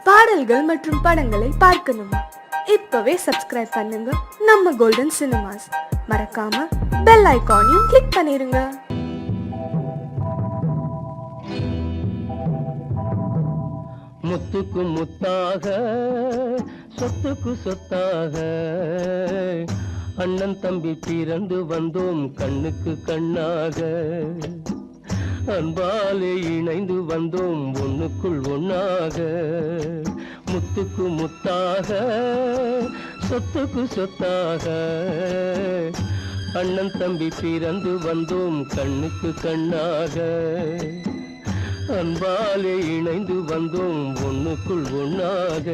பாடல்கள் மற்றும் படங்களை பார்க்கணுமா? இப்பவே சப்ஸ்கிரைப் பண்ணுங்க நம்ம கோல்டன் சினிமாஸ். மறக்காம பெல் ஐகானையும் கிளிக் பண்ணிருங்க. முத்துக்கு முத்தாக சொத்துக்கு சொத்தாக அண்ணன் தம்பி பிறந்து வந்தோம் கண்ணுக்கு கண்ணாக. அன்பாலே இணைந்து வந்தோம் ஒண்ணுக்குள் ஒண்ணாக. முத்துக்கு முத்தாக சொத்துக்கு சொத்தாக அண்ணன் தம்பி பிறந்து வந்தோம் கண்ணுக்கு கண்ணாக. அன்பாலே இணைந்து வந்தோம் ஒண்ணுக்குள் ஒண்ணாக.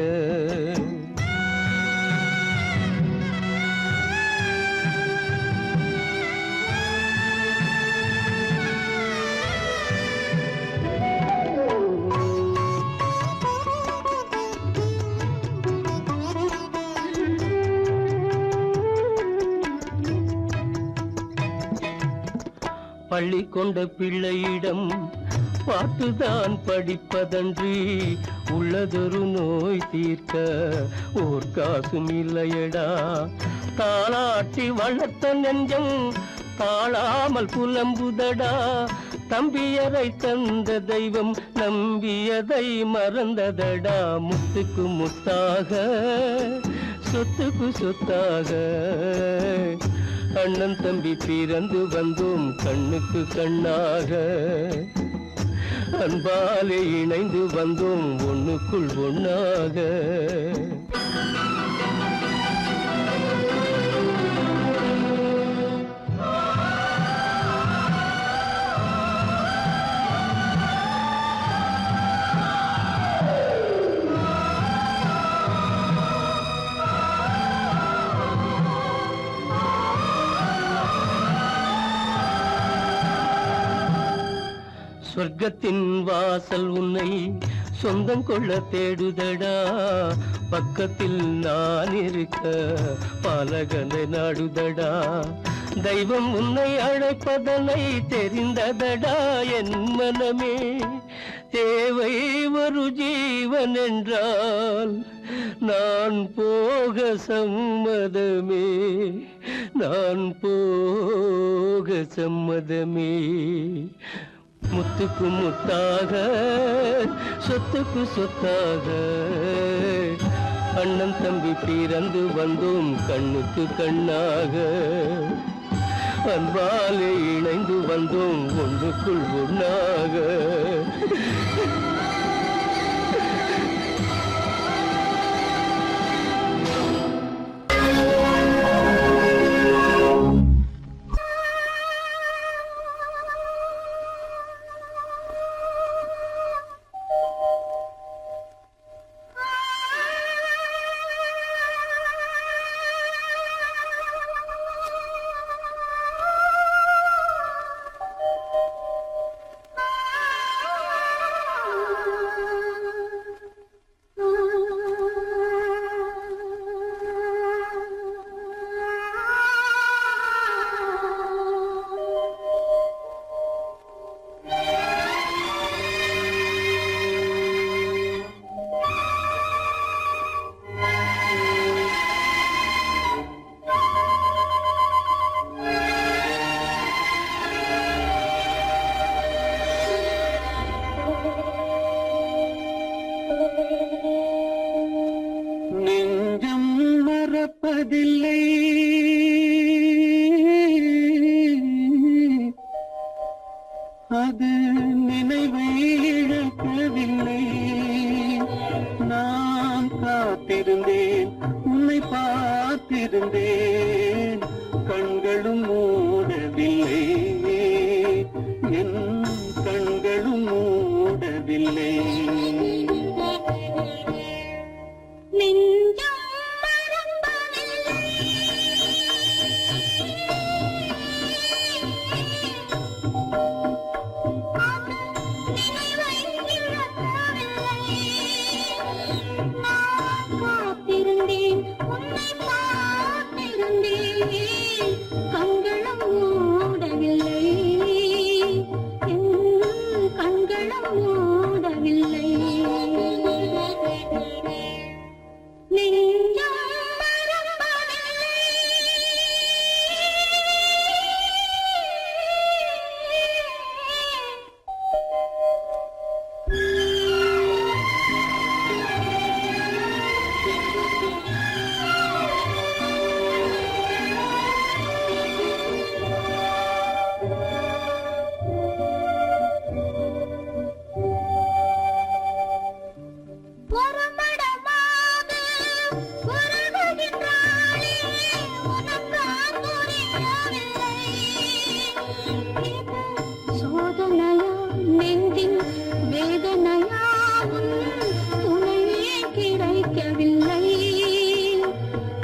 பள்ளி கொண்ட பிள்ளையிடம் பார்த்துதான் படிப்பதன்றி உள்ளதொரு நோய் தீர்க்க ஓர் காசும் இல்லையடா. தாளாட்டி வளர்த்த நெஞ்சம் தாழாமல் புலம்புதடா. தம்பியரை தந்த தெய்வம் நம்பியதை மறந்ததடா. முத்துக்கு முத்தாக சொத்துக்கு சொத்தாக அண்ணன் தம்பி பிறந்து வந்தோம் கண்ணுக்கு கண்ணாக. அன்பாலே இணைந்து வந்தோம் ஒண்ணுக்குள் ஒண்ணாக. சொர்க்கத்தின் வாசல் உன்னை சொந்தம் கொள்ள தேடுதடா. பக்கத்தில் நான் இருக்க பாலகனை நாடுதடா. தெய்வம் உன்னை அழைப்பதனை தெரிந்ததடா என் மனமே. தேவை ஒரு ஜீவன் என்றால் நான் போக சம்மதமே. நான் போக சம்மதமே. முத்துக்கு முத்தாக சொத்துக்கு சொத்தாக அண்ணன் தம்பி பிறந்து வந்தோம் கண்ணுக்கு கண்ணாக. அன்பாலே இணைந்து வந்தோம் ஒன்றுக்குள் ஒண்ணாக. நெஞ்சம் மறப்பதில்லை அது நினைவை இழக்கவில்லை. நான் காத்திருந்தேன் உன்னை பார்த்திருந்தேன் கண்களும் மூடவில்லை. என் கண்களும் மூடவில்லை. கண்களும் மூடவில்லை. ஒரு மடமாக உருகுகின்றாளே, உனக்கா புரியவில்லை? இது சோதனையா நெஞ்சின் வேதனையா, உன் துணையே கிடைக்கவில்லை,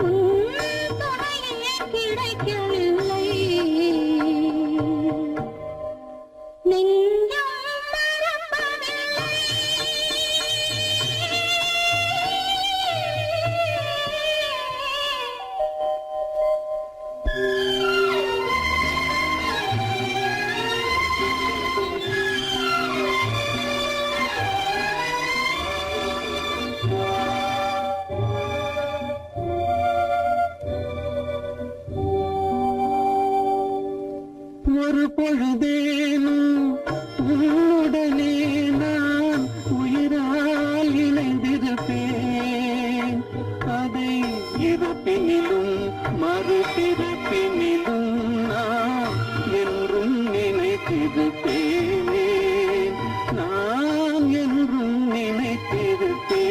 உன் துணையே கிடைக்கவில்லை. நெஞ்சம் மறப்பதில்லை. ஒரு பொழுதேனும் உன்னுடனே நான் உயிரால் இணைந்திருப்பேன். அதை இருப்பினிலும் மறுபிறப்பினிலும் நான் என்றும் நினைத்திருப்பேன். நான் என்றும் நினைத்திருப்பேன்.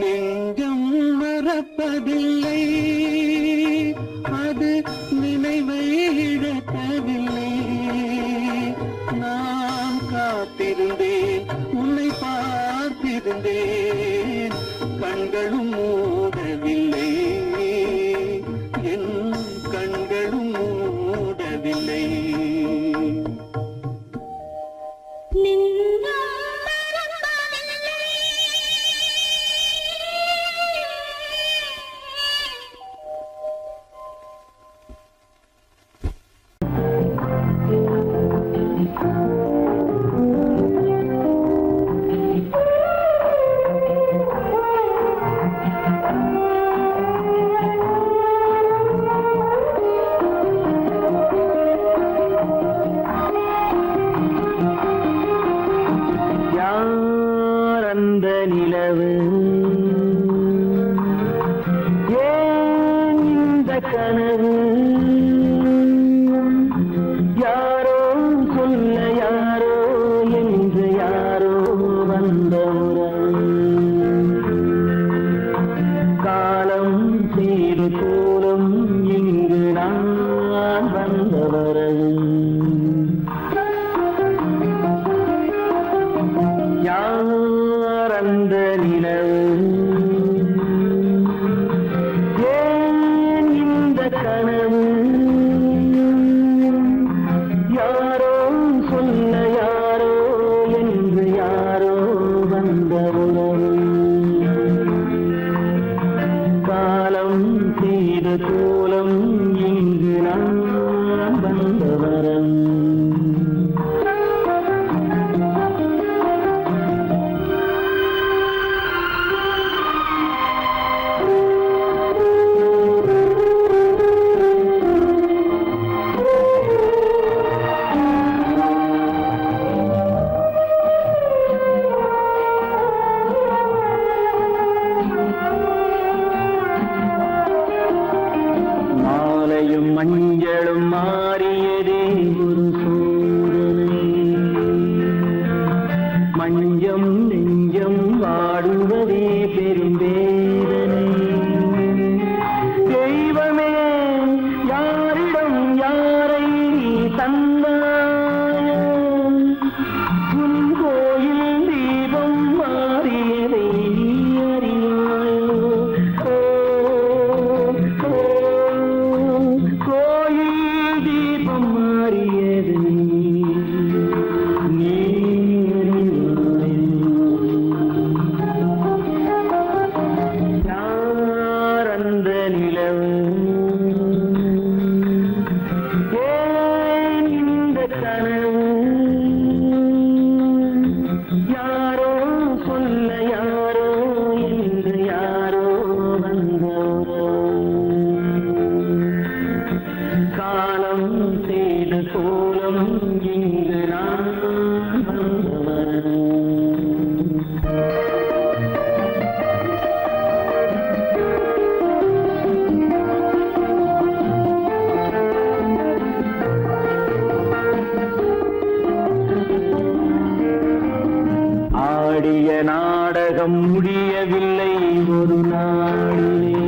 நெஞ்சம் மறப்பதில்லை, அது நினைவை இழக்கவில்லை. நான் காத்திருந்தேன், உன்னை பார்த்திருந்தேன், கண்களும் மூடவில்லை, என் கண்களும் மூடவில்லை. நெஞ்சம் மறப்பதில்லை. யார் அந்த நிலவு, ஏன் இந்த கனவு, யாரோ சொல்ல யாரோ என்று யாரோ வந்த உறவு. காலம் செய்து கூறும் இங்கு நான் வந்த வரவு. யார் அந்த நிலவு, ஏன் இந்த கனவு, யாரோ சொல்ல யாரோ என்று யாரோ வந்த உறவு. காலம் செய்த கோலம் இங்கு நான் வந்த வரவு. மாலையும் மஞ்சளும் மாறியதே ஒரு சோதனை. மஞ்சம் நெஞ்சம் வாடுவதே பெரும்பேதனை. தெய்வமே, யாரிடம் யாரை நீ தந்தாயோ, உன் கோயில் தீபம் மாறியதை நீ அறியாயோ. கோயில் தீபம் மாறியது நீ அறியாயோ. யார் அந்த நிலவு, ஏன் இந்த கனவு, யாரோ சொல்ல யாரோ என்று யாரோ வந்த உறவு. காலம் செய்த கோலம் இங்கு நான் வந்தவன். ஆடிய நாடகம் முடியவில்லை ஒரு நாளிலே.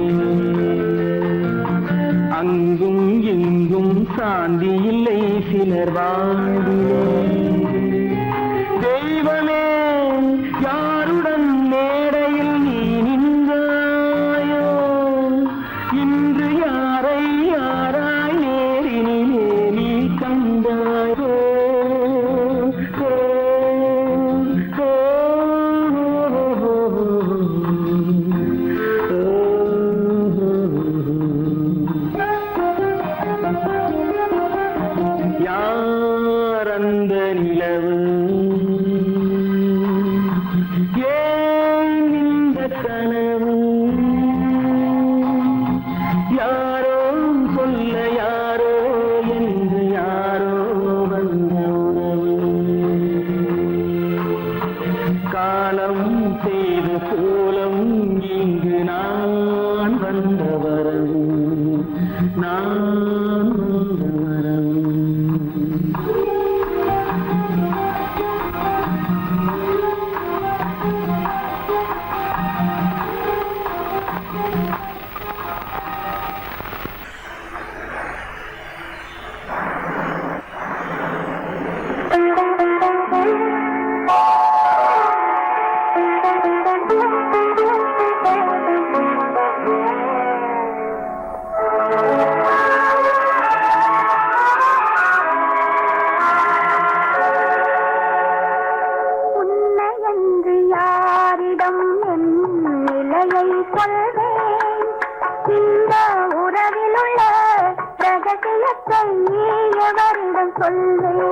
அங்கும் இங்கும் சாந்தி இல்லை சிலர் வாழ்விலே. தெய்வமே யாருடன் மேடையில் நீ நின்றாயோ, இன்று யாரை யாராய் நேரினிலே நீ கண்டாயோ. யார் அந்த நிலவு, ஏன் இந்த கனவு, யாரோ சொல்ல யாரோ என்று யாரோ வந்த உறவு. காலம் செய்த கோலம் இங்கு நான் வந்த வரவு, நான் வந்த வரவு. உன்னையன்று யாரிடம் என் நிலையை சொல்வேன்? இந்த உறவிலுள்ள ரகசியத்தை எவரிடம் சொல்வேன்?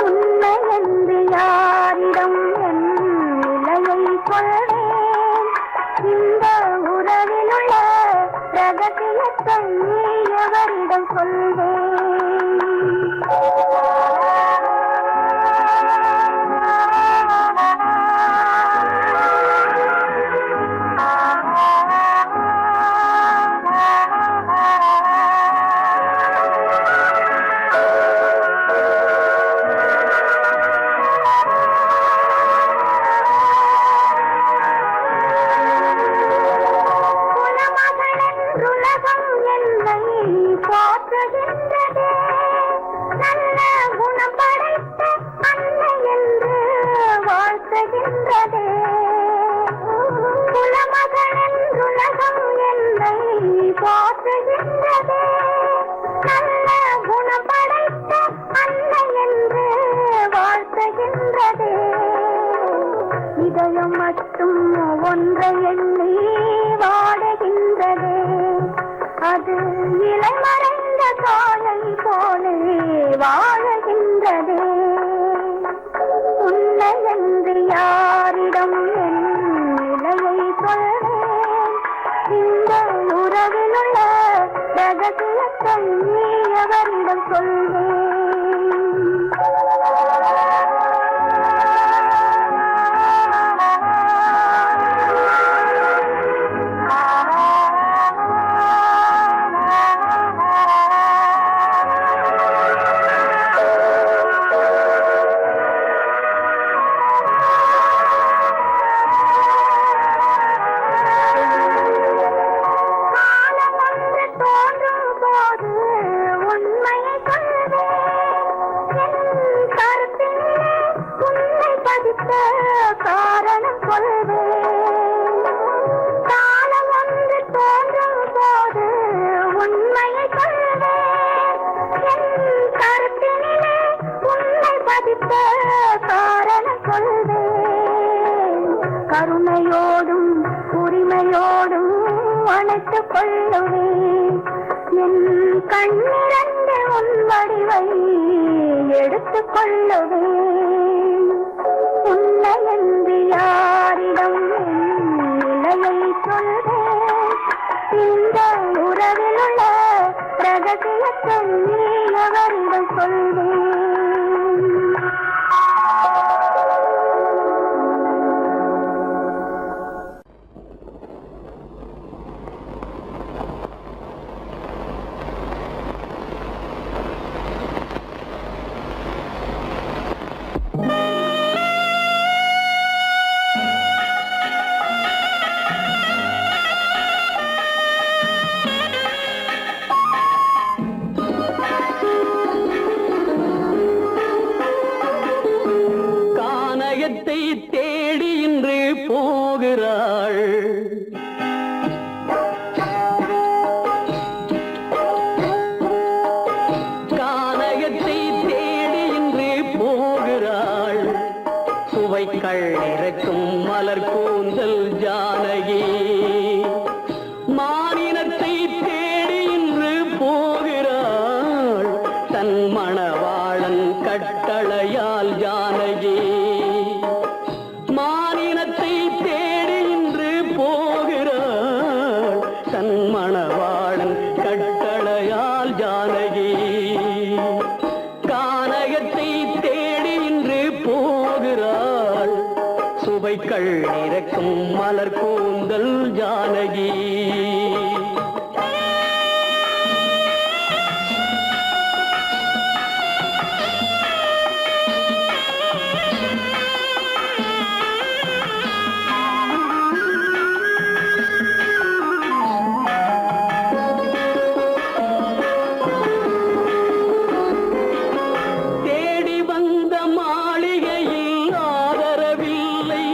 உன்னையன்று யாரிடம் என் நிலையை சொல்வேன்? இந்த உறவிலுள்ள ரகசியத்தை எவரிடம் சொல்வேன்? குலமகளென்றுலகம் என்னை போற்றுகின்றதே, நல்ல குணம் படைத்த அன்னை என்று வாழ்த்துகின்றதே. குலமகளென்றுலகம் என்னை போற்றுகின்றதே, நல்ல குணம் படைத்த அன்னை என்று வாழ்த்துகின்றதே. இதயம் மட்டும் ஒன்றை எண்ணி வாடுகின்றதே, அது இலை மறைந்த காயை போலே வாழுகின்றதே. உன்னை என்று யாரிடம் என் நிலையை சொல்வேன்? இந்த உறவிலுள்ள ரகசியத்தை எவரிடம் சொல்வேன்? காரணம் சொல்வேன். காலம் ஒன்று தோன்றும் போது உண்மையை சொல்வேன். என் கருத்தினிலே உன்னை பதித்த காரணம் சொல்வேன். கருணையோடும் உரிமையோடும் அணைத்துக் கொள்ளுவேன். என் கண்ணிரண்டு உன் வடிவை எடுத்துக் கொள்ளுவேன். உன்னை என்று யாரிடம் நிலையை சொல்வேன்? இந்த உறவிலுள்ள ரகசியத்தை எவரிடம் சொல்வேன்? கானகத்தை தேடி இன்று போகிறாள். கானகத்தை தேடி இன்று போகிறாள். சுவைக்கள் இறக்கும் மலர் கூந்தல் ஜானகி. மானினத்தை தேடி இன்று போகிறாள். தன் மணவாளன் கட்டளையால் ஜானகி. மானினத்தை தேடி இன்று போகிறாள். தன் மணவாளன் கட்டளையால் ஜானகி. கானகத்தை தேடி இன்று போகிறாள். சுவைக்கள் இறக்கும் மலர் கூந்தல் ஜானகி. தேடி வந்த மாளிகையில் ஆதரவில்லை.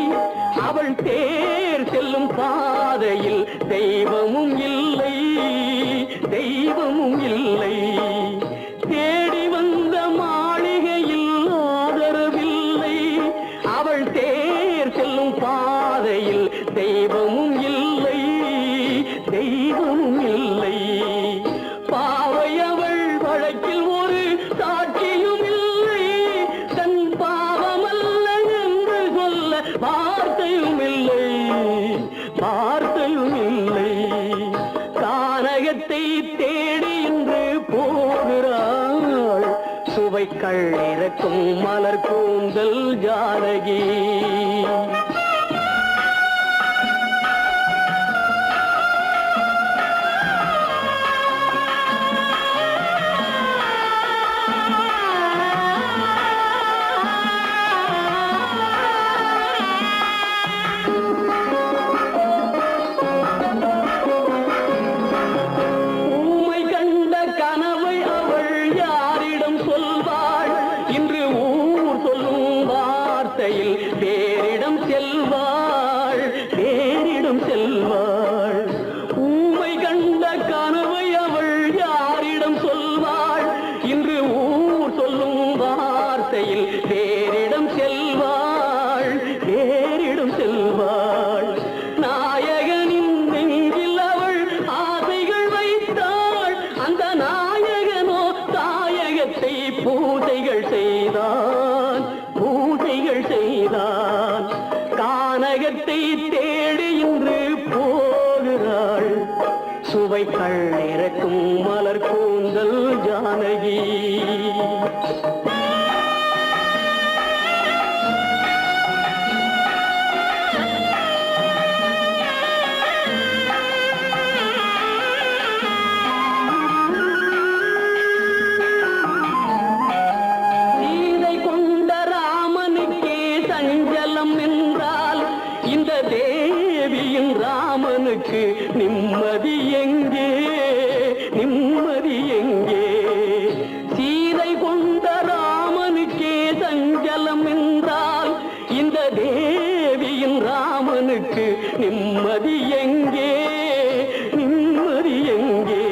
அவள் தேர் செல்லும் பாதையில் தெய்வமும் இல்லை, தெய்வமும் இல்லை. தேடி வந்த மாளிகையில் ஆதரவில்லை. அவள் தேர் செல்லும் பாதையில் தெய்வமும் இல்லை, தெய்வமும் இல்லை. பாவை அவள் வழக்கில் ஒரு சாட்சியும் இல்லை. தன் பாவமல்ல என்று சொல்ல வார்த்தையும் இல்லை, வார்த்தையும் இல்லை. கானகத்தை தேடி இன்று போகிறாள். சுவைக்கள் இறக்கும் மலர் கூந்தல் ஜானகி. ஊமை கண்ட கனவை அவள் யாரிடம் சொல்வாள்? இன்று ஊர் சொல்லும் வார்த்தையில் வேறிடம் செல்வாள், வேறிடம் செல்வாள். ஊமை கண்ட கனவை அவள் யாரிடம் சொல்வாள்? இன்று ஊர் சொல்லும் வார்த்தையில் வேறிடம் செல்வாள், வேறிடம் செல்வாள். நாயகனின் நெஞ்சில் அவள் ஆசைகள் வைத்தாள். அந்த நாயகனோ தாயகத்தை பூஜைகள் செய்தான், பூஜைகள் செய்தான். கானகத்தை தேடி இன்று போகிறாள். சுவைக்கள் இறக்கும் மலர் கூந்தல் ஜானகி. சீதை கொண்ட ராமனுக்கே சஞ்சலம் என்றால் இந்த தேவியின் ராமனுக்கு நிம்மதி எங்கே, நிம்மதி எங்கே? சீதை கொண்ட ராமனுக்கே சஞ்சலம் என்றால் இந்த தேவியின் ராமனுக்கு நிம்மதி எங்கே, நிம்மதி எங்கே?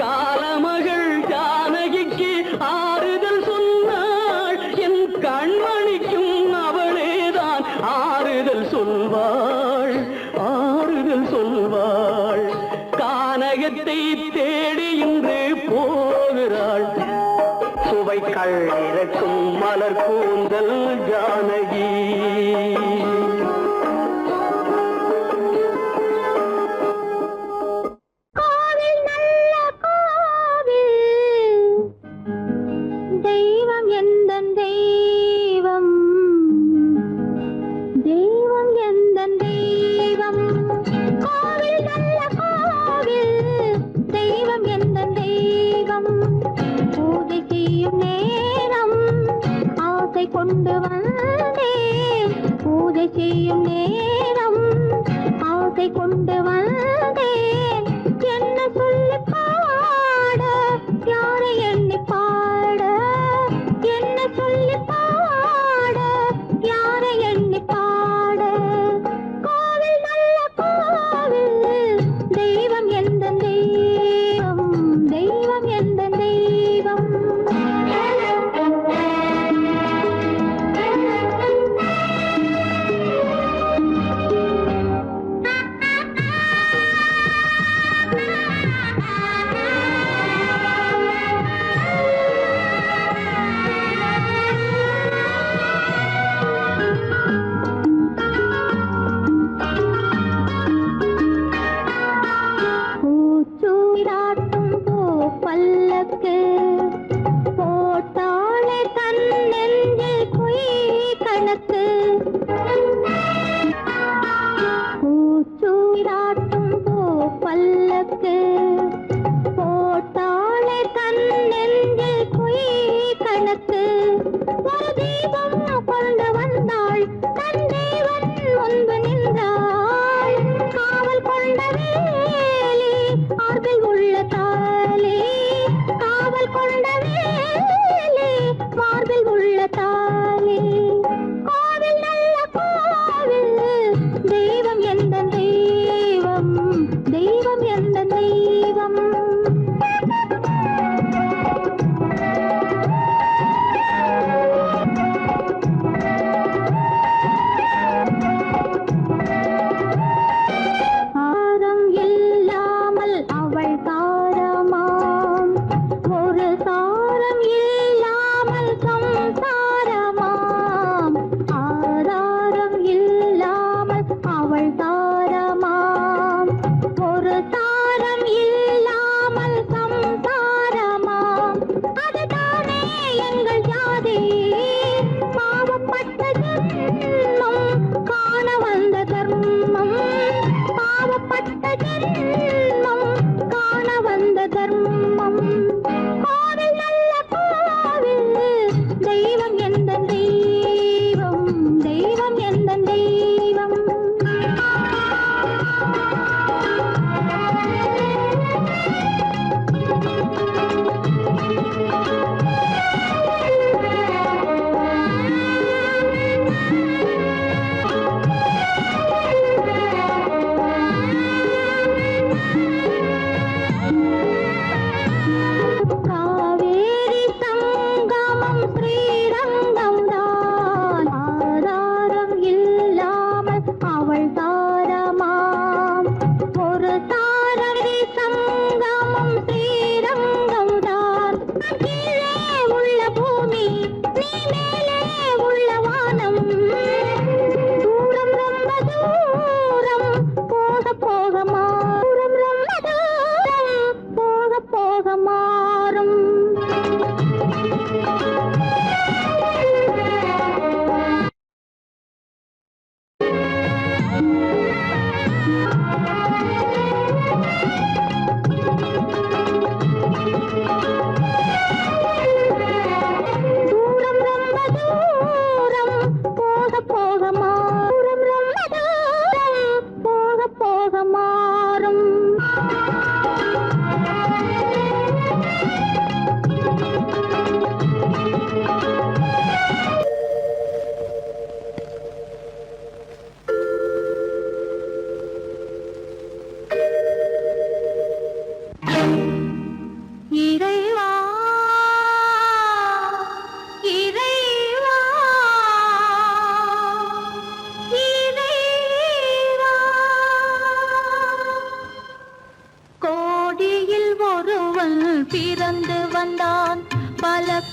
காலமகள் ஜானகிக்கு ஆறுதல் சொன்னாள். என் கண்மணிக்கும் அவளேதான் ஆறுதல் சொல்வாள், ஆறுதல் சொல்வாள். கானகத்தை தேடி இன்று போகிறாள். சுவைக்கள் இறக்கும் மலர் கூந்தல் ஜானகி. கோவில் நல்ல கோவில், தெய்வம் எந்தன் தெய்வம், தெய்வம் எந்தன் தெய்வம். கோவில் நல்ல கோவில், தெய்வம் எந்தன் தெய்வம். பூஜை செய்யும் நேரம் ஆசை கொண்டு வந்தேன். பூஜை செய்யும் நேரம் ஆசை கொண்டு வந்தேன். என்ன சொல்லி பாட, யாரை எண்ணி பாட, என்ன சொல்லி பாட, யாரை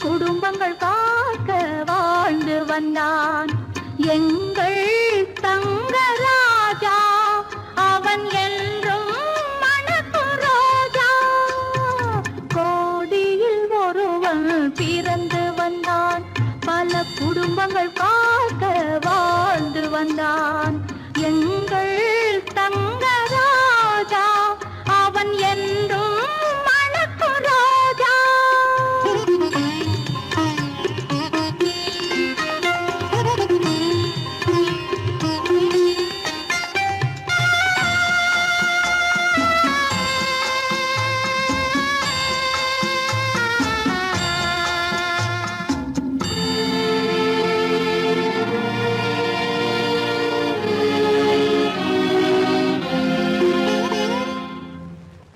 குடும்பங்கள் காக்க வாழ்ந்து வந்தான் எங்கள் தங்கராஜா. அவன் என்றும் மணக்கு ரோஜா. கோடியில் ஒருவன் பிறந்து வந்தான், பல குடும்பங்கள் காக்க வாழ்ந்து வந்தான் எங்கள் தங்கராஜா. அவன் என்றும் மணக்கு ரோஜா.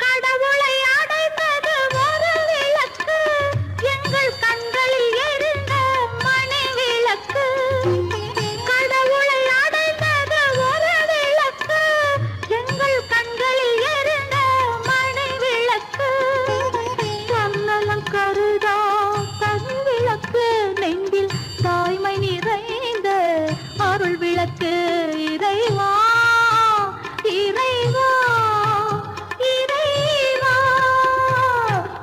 கடவுளை அடைந்தது ஒரு விளக்கு, எங்கள் கண்களில் எரிந்த மணி விளக்கு. கடவுளை அடைந்தது ஒரு விளக்கு, எங்கள் கண்களில் எரிந்த மணி விளக்கு. தன்னலம் கருதா தன் விளக்கு, நெஞ்சில் தாய்மை நிறைந்த அருள் விளக்கு. இறைவா இறைவா இறைவா.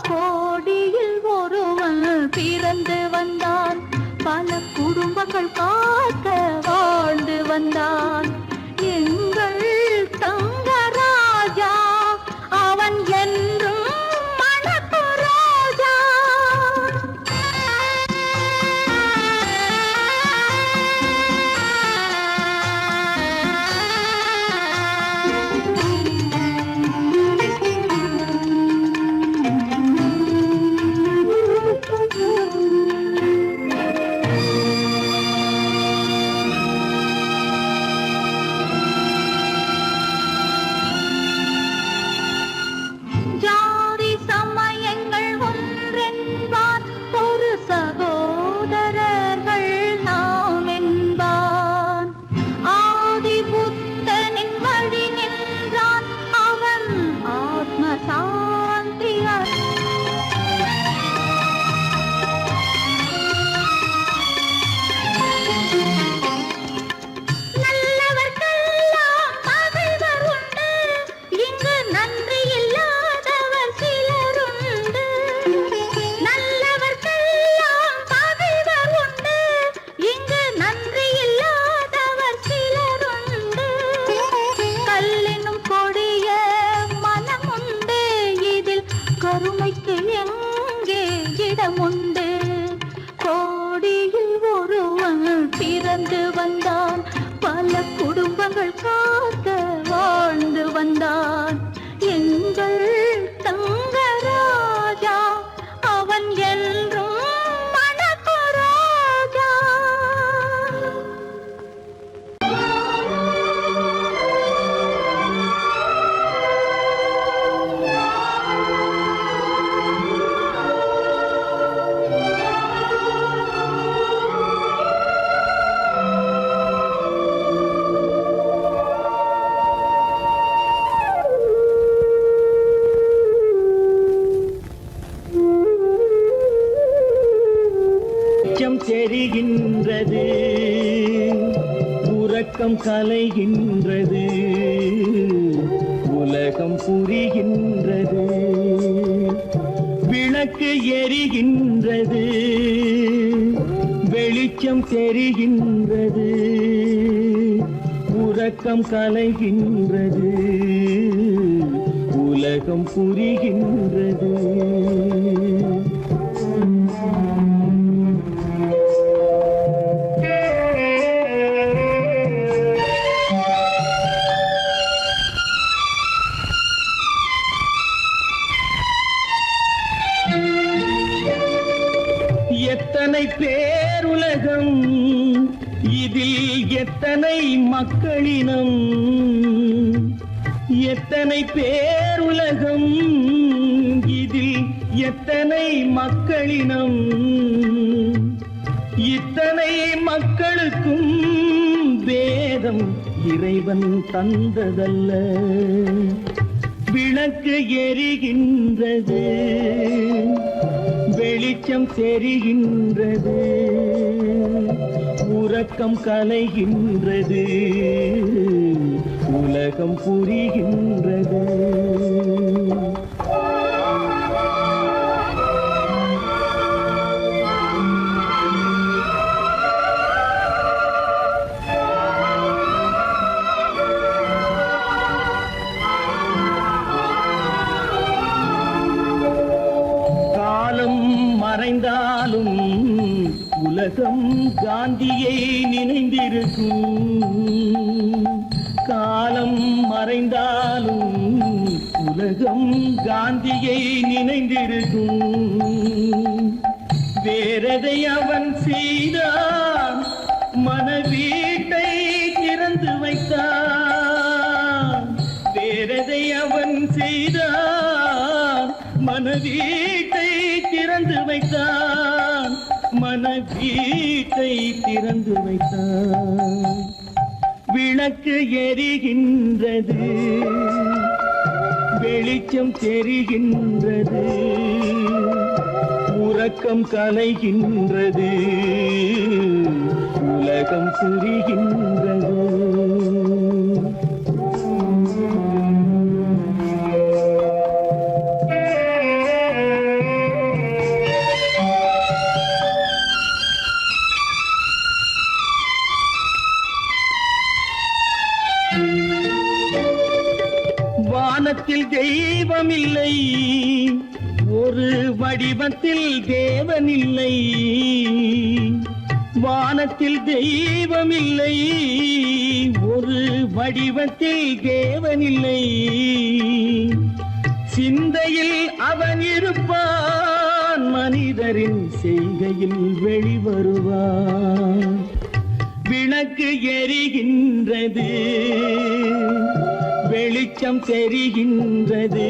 கோடியில் ஒருவன் பிறந்து வந்தான், பல குடும்பங்கள் காக்க வாழ்ந்து வந்தான் எங்கள் தங்கராஜா. அவன் என்றும் மணக்கு ரோஜா. ஜாதி சமயங்கள் ஒன்றென்பான், ஒரு சகோதரர்கள் நாம் என்பான். ஆதி புத்தனின் வழி நின்றான், அவன் ஆத்ம சாந்தி நல்லவர்க்கெல்லாம் பகைவர் உண்டு, இங்கு நன்றி இல்லாதவர் சிலருண்டு. நல்லவர்க்கெல்லாம் பகைவர் உண்டு, இங்கு நன்றி இல்லாதவர் சிலருண்டு. கல்லினும் கொடிய மனமுண்டு, இதில் கருணைக்கு எங்கே இடமுண்டு. கோடியில் ஒருவன் பிறந்து வந்தான், பல குடும்பங்கள் காக்க வாழ்ந்து வந்தான் எங்கள் தங்கராஜா. அவன் என்றும் மணக்கு ரோஜா. வெளிச்சம் தெரிகின்றது, உறக்கம் கலைகின்றது, உலகம் புரிகின்றது. விளக்கு எரிகின்றது, வெளிச்சம் தெரிகின்றது, உறக்கம் கலைகின்றது, உலகம் புரிகின்றது. எத்தனை பேருலகம், இதில் எத்தனை மக்களினம். எத்தனை பேருலகம், இதில் எத்தனை மக்களினம். இத்தனை மக்களுக்கும் வேதம் இறைவன் தந்ததல்ல. விளக்கு எரிகின்றது, வெளிச்சம் தெரிகின்றது, உறக்கம் கலைகின்றது, உலகம் புரிகின்றது. காலம் மறைந்தாலும் உலகம் காந்தியை நினைந்திருக்கும். காலம் மறைந்தாலும் உலகம் காந்தியை நினைந்திருக்கும். வேறதை அவன் செய்தான், மனவீட்டை திறந்து வைத்தான். வேறதை அவன் செய்தான், மனவீட்டை திறந்து வைத்தான். மனவீட்டை திறந்து வைத்தான். விளக்கு எரிகின்றது, வெளிச்சம் தெரிகின்றது, உறக்கம் கலைகின்றது, உலகம் புரிகின்றது. வானத்தில் தெய்வம் இல்லை, ஒரு வடிவத்தில் தேவன் இல்லை. வானத்தில் தெய்வம் இல்லை, ஒரு வடிவத்தில் தேவன் இல்லை. சிந்தையில் அவன் இருப்பான், மனிதரின் செய்கையில் வெளிவருவான். விளக்கு எரிகின்றது, வெளிச்சம் தெரிகின்றது,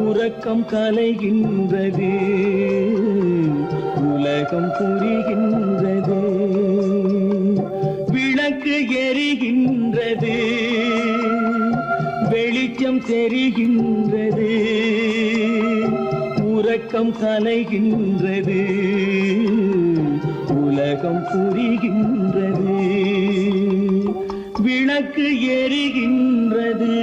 உறக்கம் கலைகின்றது, உலகம் புரிகின்றது. விளக்கு எரிகின்றது, வெளிச்சம் தெரிகின்றது, உறக்கம் கலைகின்றது, உலகம் புரிகின்றது. விளக்கு எரிகின்றது.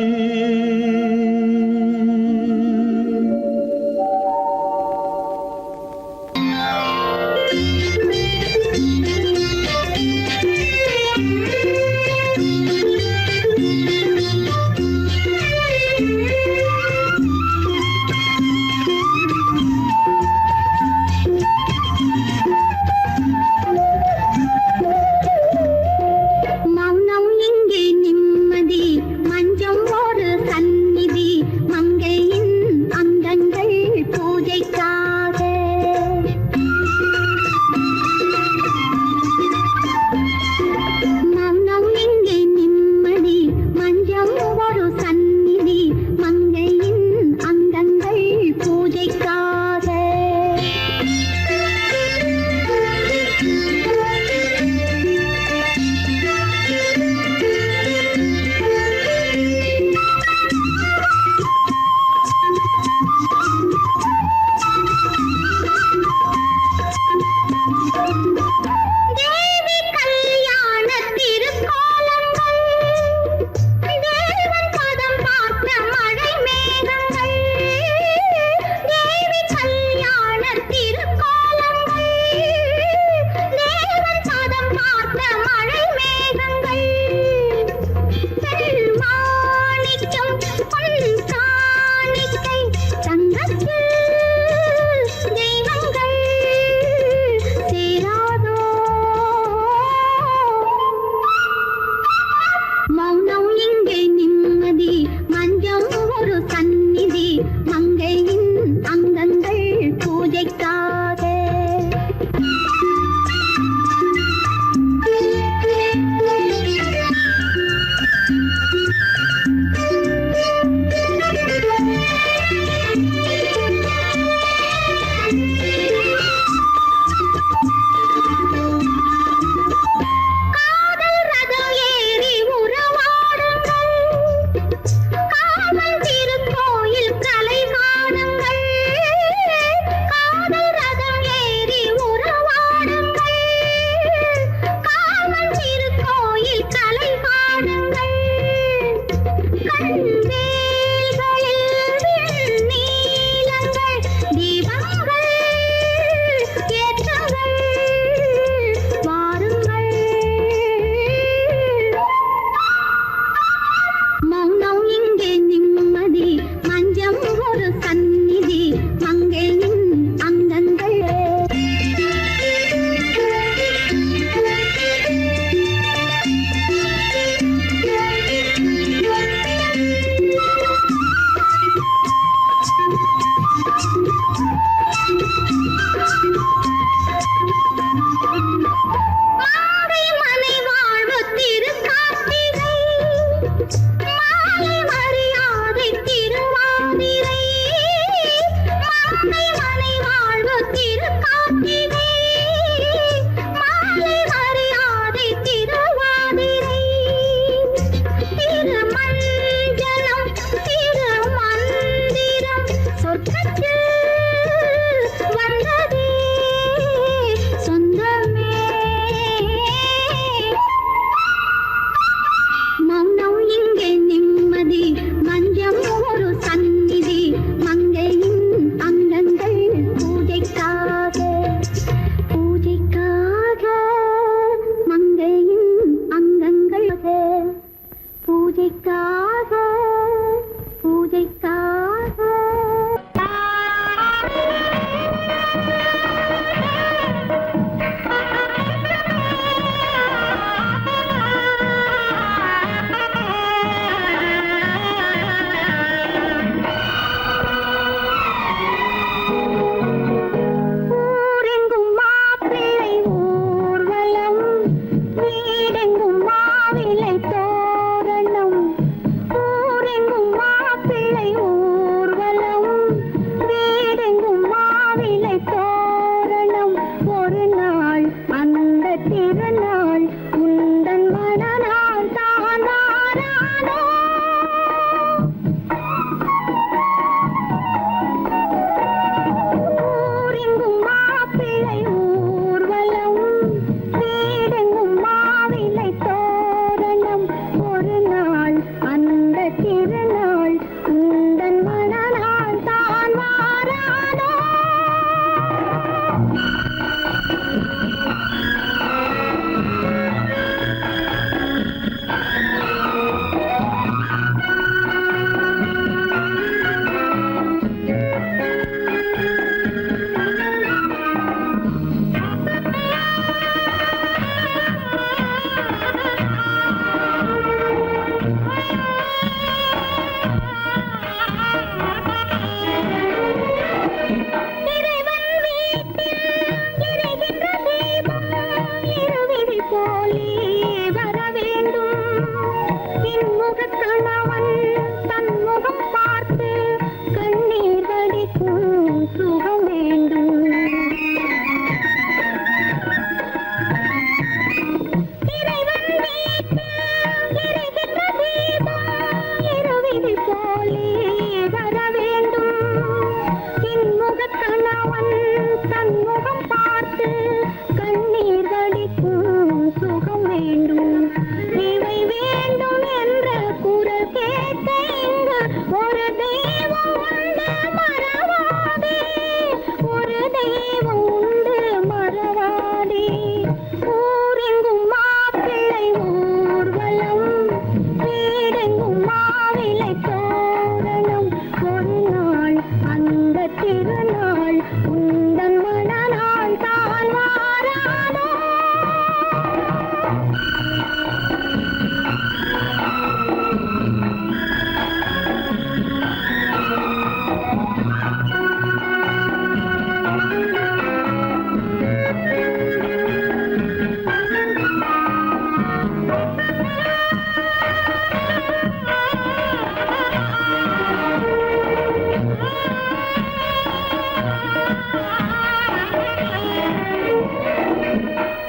மௌனம் இங்கே நிம்மதி, மஞ்சம் ஒரு சன் போலே வர வேண்டும். இன்முகக் கணவன் தன் முகம் பார்த்து கண்ணீர் வடிக்கும் சுகம் வேண்டும். இறைவன் வீட்டில் எரிகின்ற தீபம் இருவிழி போலே வர வேண்டும். இன்முகக் கணவன் தன் முகம் பார்த்து கண்ணீர் வடிக்கும் சுகம் வேண்டும். இவை வேண்டும் என்ற குரல் கேட்க இங்கு ஒரு தெய்வம் உண்டு மறவாதே, ஒரு தெய்வம் உண்டு மறவாதே. ஊரெங்கும் மாப்பிள்ளை ஊர்வலம், வீடெங்கும் மாவிலை தோரணம். ஒரு நாள் அந்த திருநாள் உந்தன் மணநாள் தான் வாராதோ.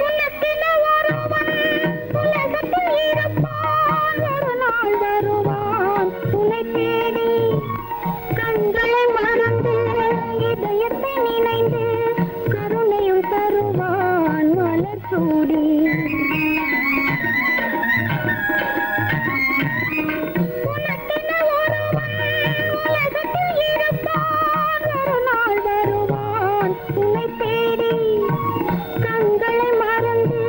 உனக்கென ஒருவன் உலகத்தில் இருப்பான், ஒரு நாள் வருவான் உன்னை தேடி. கண்களை மறந்து இதயத்தை நினைந்து கருணையும் தருவான் மலர் சூடி. உனக்கென ஒருவன் உலகத்தில் இருப்பான், ஒரு நாள் வருவான் உன்னை தேடி. கண்களை மறந்து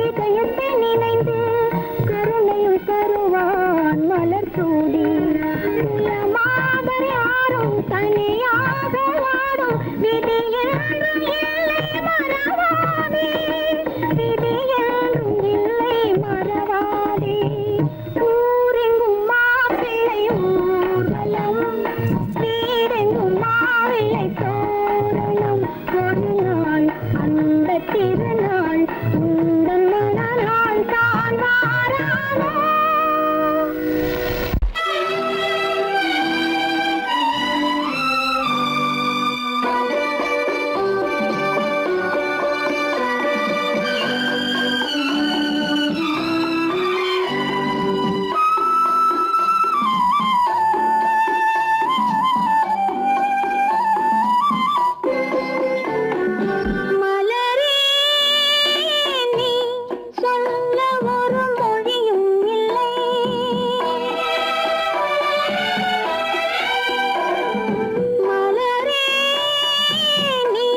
இதயத்தை நினைந்து கருணையும் தருவான் மலர் சூடி. உலமாக யாரும் தனியாக வாடும் விதி என்றும் இல்லை மறவாதே, விதி என்றும் இல்லை மறவாதே. ஊரெங்கும் மாப்பிள்ளை ஊர்வலம், வீடெங்கும் மாவிலை தோரணம். ஒரு நாள் அந்த திருநாள் உந்தன் மணநாள் தான் வாராதோ. மலரே நீ சொல்ல ஒரு மொழியும் இல்லை. மலரே நீ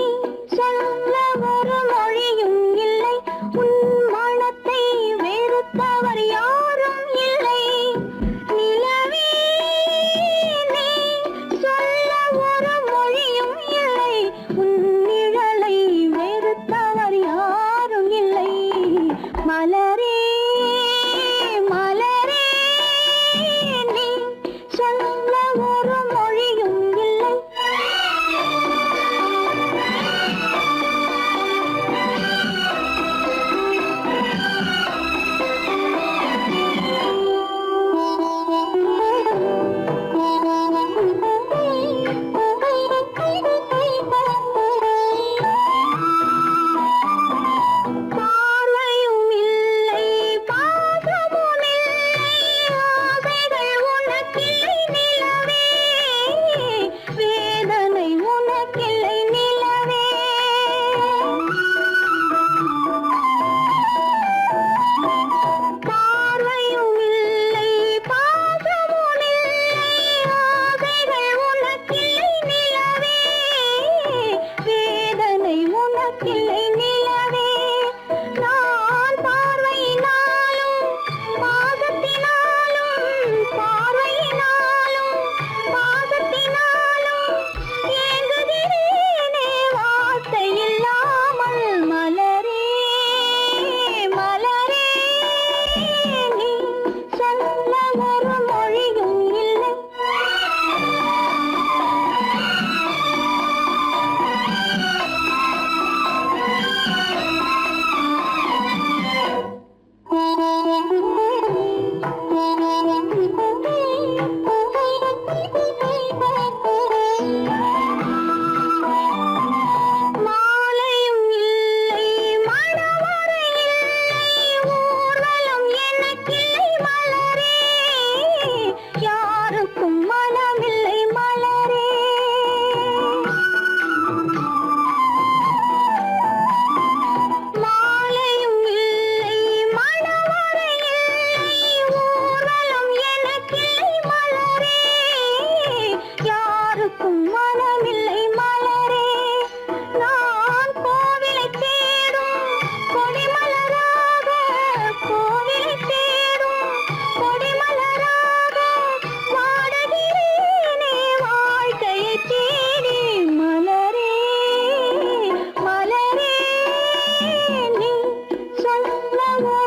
சொல்ல ஒரு மொழியும் இல்லை. உன் மனத்தை வெறுத்தவர் யாரும் இல்லை. நிலவே நீ சொல்ல ஒரு மொழியும் இல்லை. உன் நிழலை வெறுத்தவர் யாரும் இல்லை. மலரே மலரே நீ சொல்ல ஒரு மொழியும் இல்லை. பார்வையும் இல்லை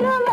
ஒரு